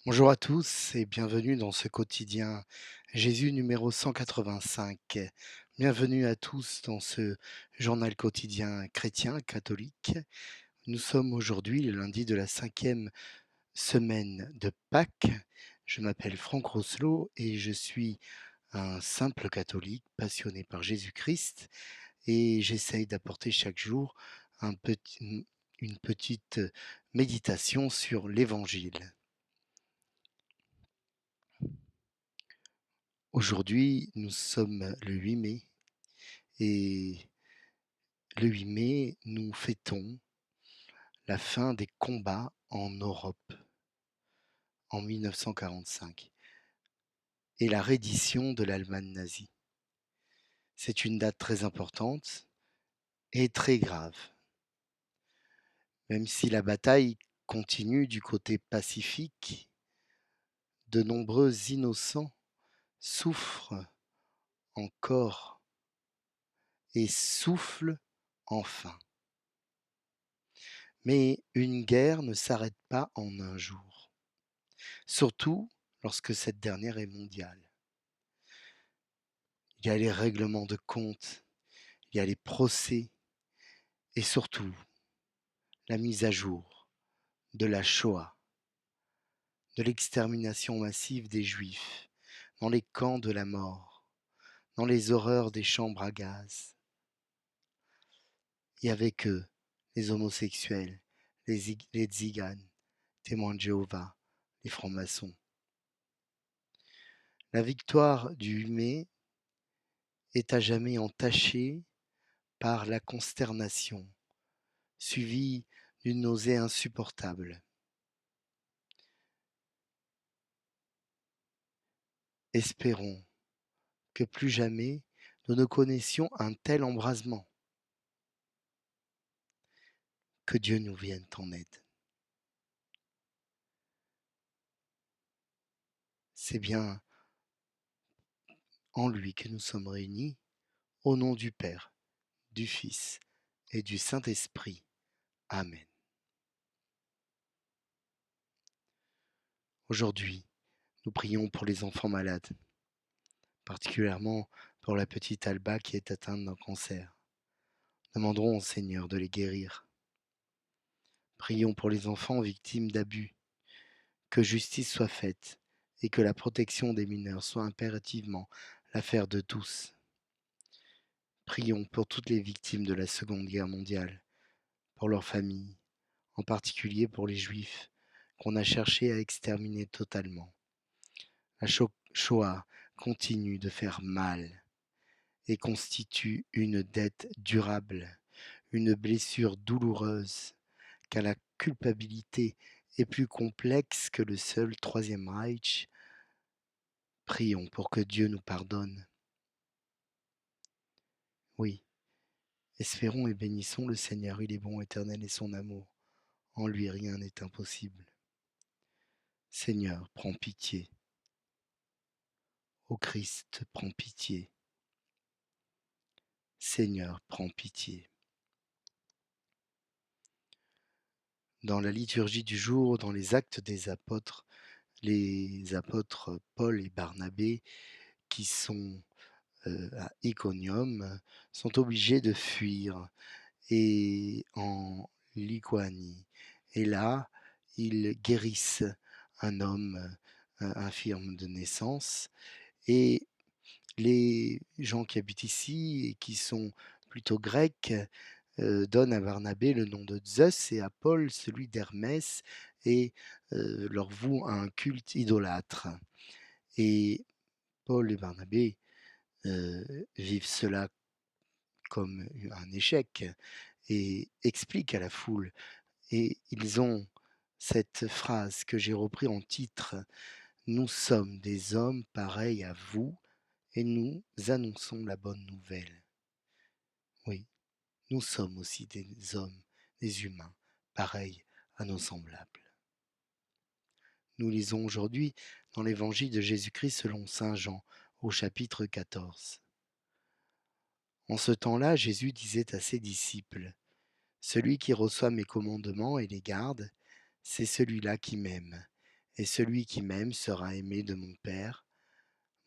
Bonjour à tous et bienvenue dans ce quotidien Jésus numéro 185. Bienvenue à tous dans ce journal quotidien chrétien catholique. Nous sommes aujourd'hui le lundi de la 5e semaine de Pâques. Je m'appelle Franck Rosselot et je suis un simple catholique passionné par Jésus-Christ et j'essaye d'apporter chaque jour une petite méditation sur l'Évangile. Aujourd'hui, nous sommes le 8 mai et le 8 mai, nous fêtons la fin des combats en Europe en 1945 et la reddition de l'Allemagne nazie. C'est une date très importante et très grave. Même si la bataille continue du côté pacifique, de nombreux innocents souffrent encore et soufflent enfin. Mais une guerre ne s'arrête pas en un jour, surtout lorsque cette dernière est mondiale. Il y a les règlements de compte, il y a les procès et surtout la mise à jour de la Shoah, de l'extermination massive des Juifs dans les camps de la mort, dans les horreurs des chambres à gaz, et avec eux les homosexuels, les tziganes, témoins de Jéhovah, les francs-maçons. La victoire du 8 mai est à jamais entachée par la consternation, suivie d'une nausée insupportable. Espérons que plus jamais nous ne connaissions un tel embrasement. Que Dieu nous vienne en aide. C'est bien en lui que nous sommes réunis, au nom du Père, du Fils et du Saint-Esprit. Amen. Aujourd'hui, nous prions pour les enfants malades, particulièrement pour la petite Alba qui est atteinte d'un cancer. Demanderons au Seigneur de les guérir. Prions pour les enfants victimes d'abus, que justice soit faite et que la protection des mineurs soit impérativement l'affaire de tous. Prions pour toutes les victimes de la Seconde Guerre mondiale, pour leurs familles, en particulier pour les Juifs qu'on a cherché à exterminer totalement. La Shoah continue de faire mal et constitue une dette durable, une blessure douloureuse, car la culpabilité est plus complexe que le seul Troisième Reich. Prions pour que Dieu nous pardonne. Oui, espérons et bénissons le Seigneur, il est bon, éternel est son amour. En lui rien n'est impossible. Seigneur, prends pitié. Ô Christ, prends pitié. Seigneur, prends pitié. Dans la liturgie du jour, dans les actes des apôtres, les apôtres Paul et Barnabé, qui sont à Iconium, sont obligés de fuir et en Lituanie. Et là, ils guérissent un homme infirme de naissance et les gens qui habitent ici et qui sont plutôt grecs donnent à Barnabé le nom de Zeus et à Paul celui d'Hermès et leur vouent un culte idolâtre. Et Paul et Barnabé vivent cela comme un échec et expliquent à la foule. Et ils ont cette phrase que j'ai repris en titre: Nous sommes des hommes pareils à vous et nous annonçons la bonne nouvelle. Oui, nous sommes aussi des hommes, des humains, pareils à nos semblables. Nous lisons aujourd'hui dans l'évangile de Jésus-Christ selon saint Jean, au chapitre 14. En ce temps-là, Jésus disait à ses disciples: Celui qui reçoit mes commandements et les garde, c'est celui-là qui m'aime. et celui qui m'aime sera aimé de mon Père.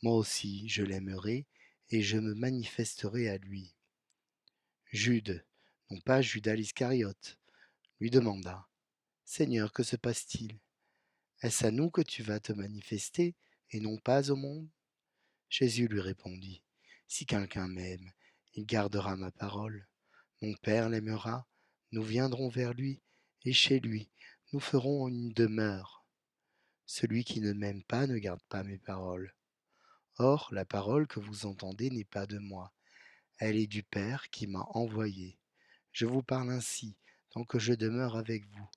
Moi aussi, je l'aimerai, et je me manifesterai à lui. Jude, non pas Judas l'Iscariote, lui demanda: Seigneur, que se passe-t-il? Est-ce à nous que tu vas te manifester, et non pas au monde? Jésus lui répondit: Si quelqu'un m'aime, il gardera ma parole. Mon Père l'aimera, nous viendrons vers lui, et chez lui, nous ferons une demeure. Celui qui ne m'aime pas ne garde pas mes paroles. Or, la parole que vous entendez n'est pas de moi, elle est du Père qui m'a envoyé. Je vous parle ainsi, tant que je demeure avec vous.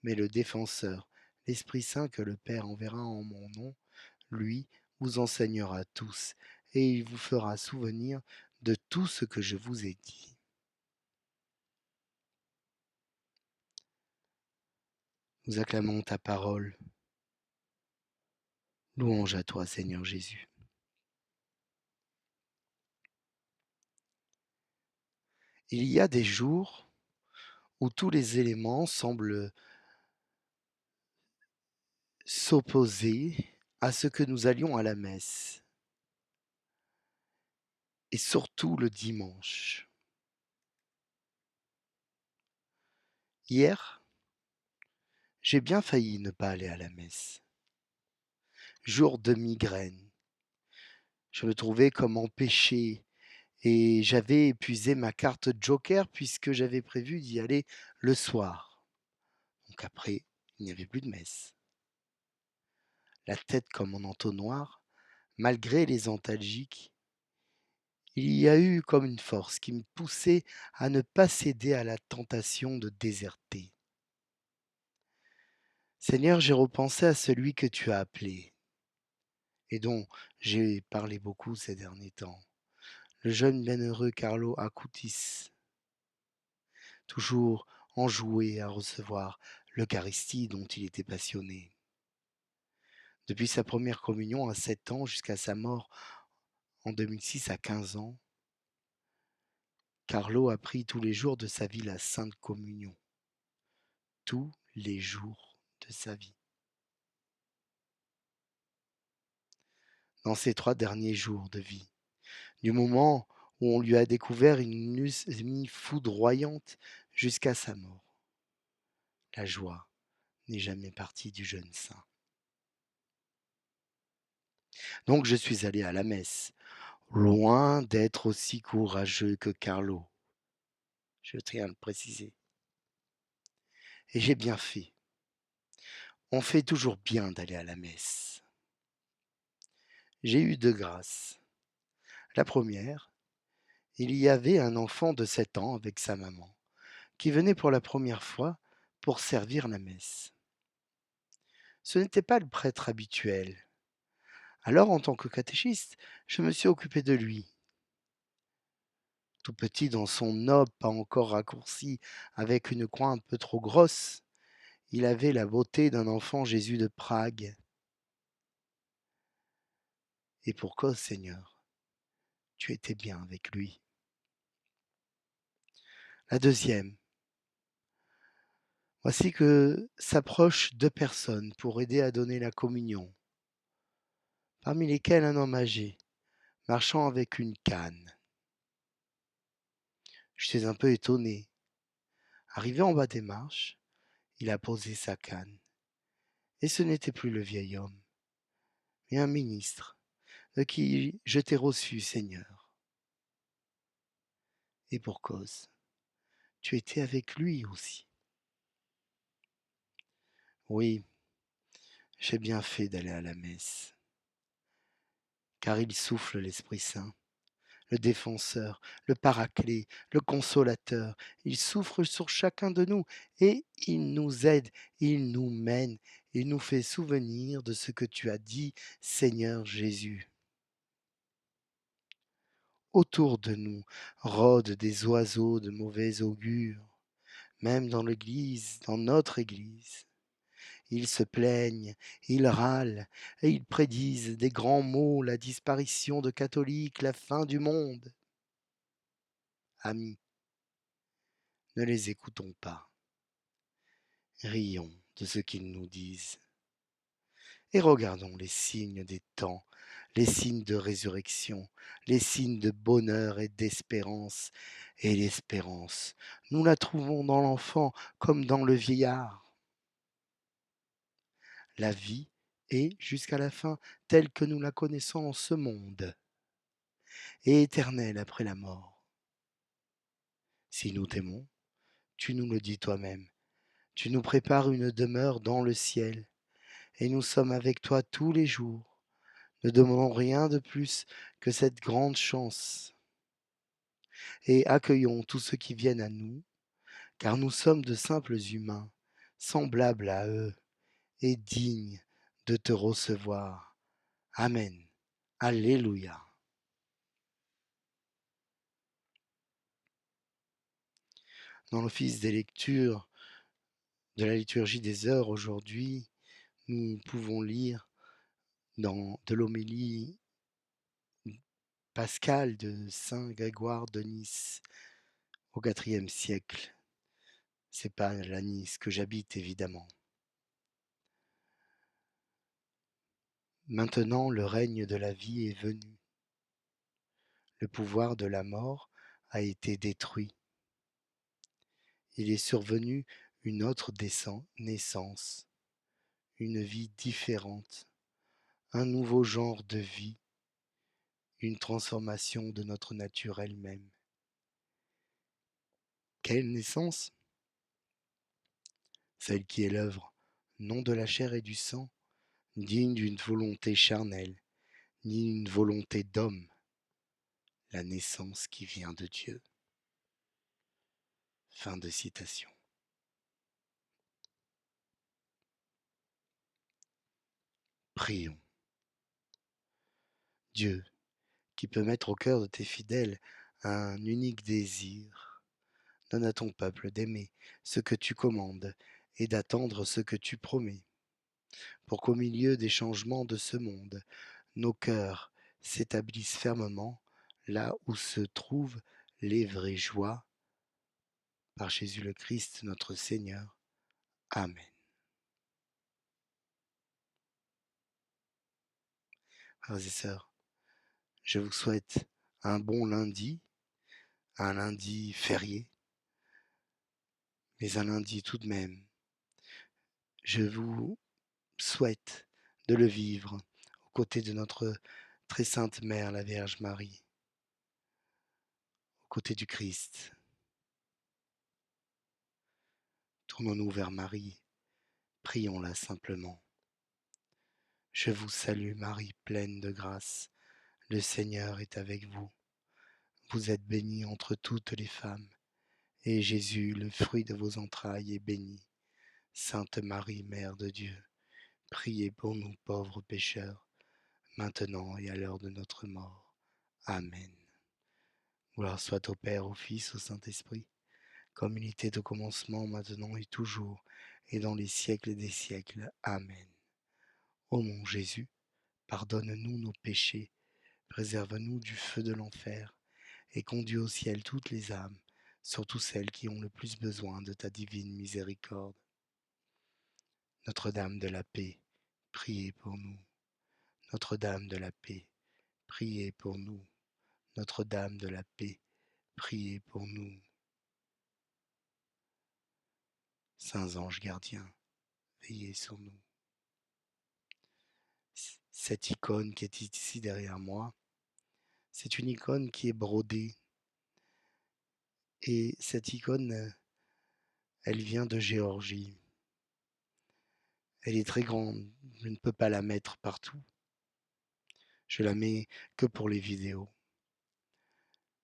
Mais le défenseur, l'Esprit Saint que le Père enverra en mon nom, lui vous enseignera tous, et il vous fera souvenir de tout ce que je vous ai dit. Nous acclamons ta parole. Louange à toi, Seigneur Jésus. Il y a des jours où tous les éléments semblent s'opposer à ce que nous allions à la messe, et surtout le dimanche. Hier, j'ai bien failli ne pas aller à la messe. Jour de migraine. Je me trouvais comme empêché et j'avais épuisé ma carte joker puisque j'avais prévu d'y aller le soir. Donc après, il n'y avait plus de messe. La tête comme en entonnoir, malgré les antalgiques, il y a eu comme une force qui me poussait à ne pas céder à la tentation de déserter. Seigneur, j'ai repensé à celui que tu as appelé et dont j'ai parlé beaucoup ces derniers temps, le jeune bienheureux Carlo Acutis, toujours enjoué à recevoir l'Eucharistie dont il était passionné. Depuis sa première communion à 7 ans jusqu'à sa mort en 2006 à 15 ans, Carlo a pris tous les jours de sa vie la Sainte Communion. Tous les jours de sa vie. Dans ses 3 derniers jours de vie, du moment où on lui a découvert une leucémie foudroyante jusqu'à sa mort, la joie n'est jamais partie du jeune saint. Donc je suis allé à la messe, loin d'être aussi courageux que Carlo, je tiens à le préciser. Et j'ai bien fait. On fait toujours bien d'aller à la messe. J'ai eu 2 grâces. La première, il y avait un enfant de 7 ans avec sa maman, qui venait pour la première fois pour servir la messe. Ce n'était pas le prêtre habituel. Alors, en tant que catéchiste, je me suis occupé de lui. Tout petit dans son aube pas encore raccourci, avec une croix un peu trop grosse, il avait la beauté d'un enfant Jésus de Prague. Et pour cause, Seigneur, tu étais bien avec lui. La deuxième, voici que s'approchent 2 personnes pour aider à donner la communion, parmi lesquelles un homme âgé, marchant avec une canne. J'étais un peu étonné. Arrivé en bas des marches, il a posé sa canne. Et ce n'était plus le vieil homme, mais un ministre, de qui je t'ai reçu, Seigneur. Et pour cause, tu étais avec lui aussi. Oui, j'ai bien fait d'aller à la messe, car il souffle l'Esprit Saint, le défenseur, le paraclet, le consolateur. Il souffle sur chacun de nous et il nous aide, il nous mène, il nous fait souvenir de ce que tu as dit, Seigneur Jésus. Autour de nous rôdent des oiseaux de mauvais augure, même dans l'église, dans notre église. Ils se plaignent, ils râlent, et ils prédisent des grands mots, la disparition de catholiques, la fin du monde. Amis, ne les écoutons pas. Rions de ce qu'ils nous disent. et regardons les signes des temps, les signes de résurrection, les signes de bonheur et d'espérance. Et l'espérance, nous la trouvons dans l'enfant comme dans le vieillard. La vie est, jusqu'à la fin, telle que nous la connaissons en ce monde, et éternelle après la mort. Si nous t'aimons, tu nous le dis toi-même, tu nous prépares une demeure dans le ciel, et nous sommes avec toi tous les jours. Ne demandons rien de plus que cette grande chance, et accueillons tous ceux qui viennent à nous, car nous sommes de simples humains, semblables à eux, et dignes de te recevoir. Amen. Alléluia. Dans l'office des lectures de la liturgie des heures aujourd'hui, nous pouvons lire de l'homélie pascale de saint Grégoire de Nice au IVe siècle. C'est pas la Nice que j'habite évidemment. Maintenant le règne de la vie est venu. Le pouvoir de la mort a été détruit. Il est survenu une autre naissance, une vie différente, un nouveau genre de vie, une transformation de notre nature elle-même. Quelle naissance? Celle qui est l'œuvre, non de la chair et du sang, digne d'une volonté charnelle, ni d'une volonté d'homme, la naissance qui vient de Dieu. Fin de citation. Prions. Dieu, qui peut mettre au cœur de tes fidèles un unique désir, donne à ton peuple d'aimer ce que tu commandes et d'attendre ce que tu promets, pour qu'au milieu des changements de ce monde, nos cœurs s'établissent fermement là où se trouvent les vraies joies. Par Jésus le Christ notre Seigneur. Amen. Frères et sœurs, je vous souhaite un bon lundi, un lundi férié, mais un lundi tout de même. Je vous souhaite de le vivre aux côtés de notre très sainte Mère, la Vierge Marie, aux côtés du Christ. Tournons-nous vers Marie, prions-la simplement. Je vous salue Marie, pleine de grâce, le Seigneur est avec vous. Vous êtes bénie entre toutes les femmes, et Jésus, le fruit de vos entrailles, est béni. Sainte Marie, Mère de Dieu, priez pour nous pauvres pécheurs, maintenant et à l'heure de notre mort. Amen. Gloire soit au Père, au Fils, au Saint-Esprit, comme il était au commencement, maintenant et toujours, et dans les siècles des siècles. Amen. Ô mon Jésus, pardonne-nous nos péchés, préserve-nous du feu de l'enfer, et conduis au ciel toutes les âmes, surtout celles qui ont le plus besoin de ta divine miséricorde. Notre-Dame de la paix, priez pour nous. Notre-Dame de la paix, priez pour nous. Notre-Dame de la paix, priez pour nous. Saints anges gardiens, veillez sur nous. Cette icône qui est ici derrière moi, c'est une icône qui est brodée. Et cette icône, elle vient de Géorgie. Elle est très grande, je ne peux pas la mettre partout. Je la mets que pour les vidéos.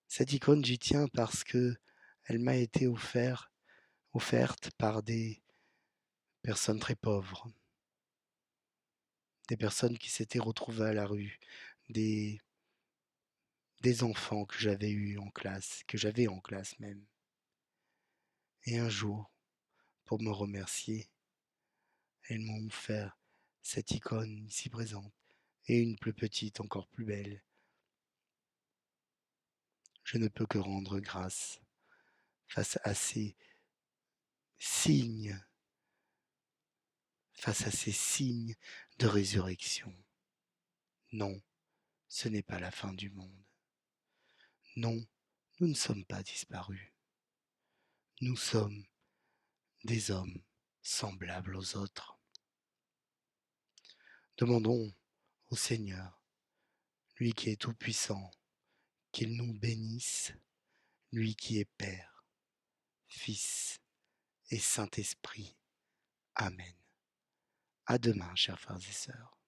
Cette icône, j'y tiens parce que elle m'a été offerte par des personnes très pauvres, des personnes qui s'étaient retrouvées à la rue, des, des enfants que j'avais eus en classe, que j'avais en classe même. Et un jour, pour me remercier, elles m'ont offert cette icône ici présente, et une plus petite, encore plus belle. Je ne peux que rendre grâce face à ces signes, face à ces signes de résurrection. Non, ce n'est pas la fin du monde. Non, nous ne sommes pas disparus. Nous sommes des hommes semblables aux autres. Demandons au Seigneur, lui qui est tout-puissant, qu'il nous bénisse, lui qui est Père, Fils et Saint-Esprit. Amen. À demain, chers frères et sœurs.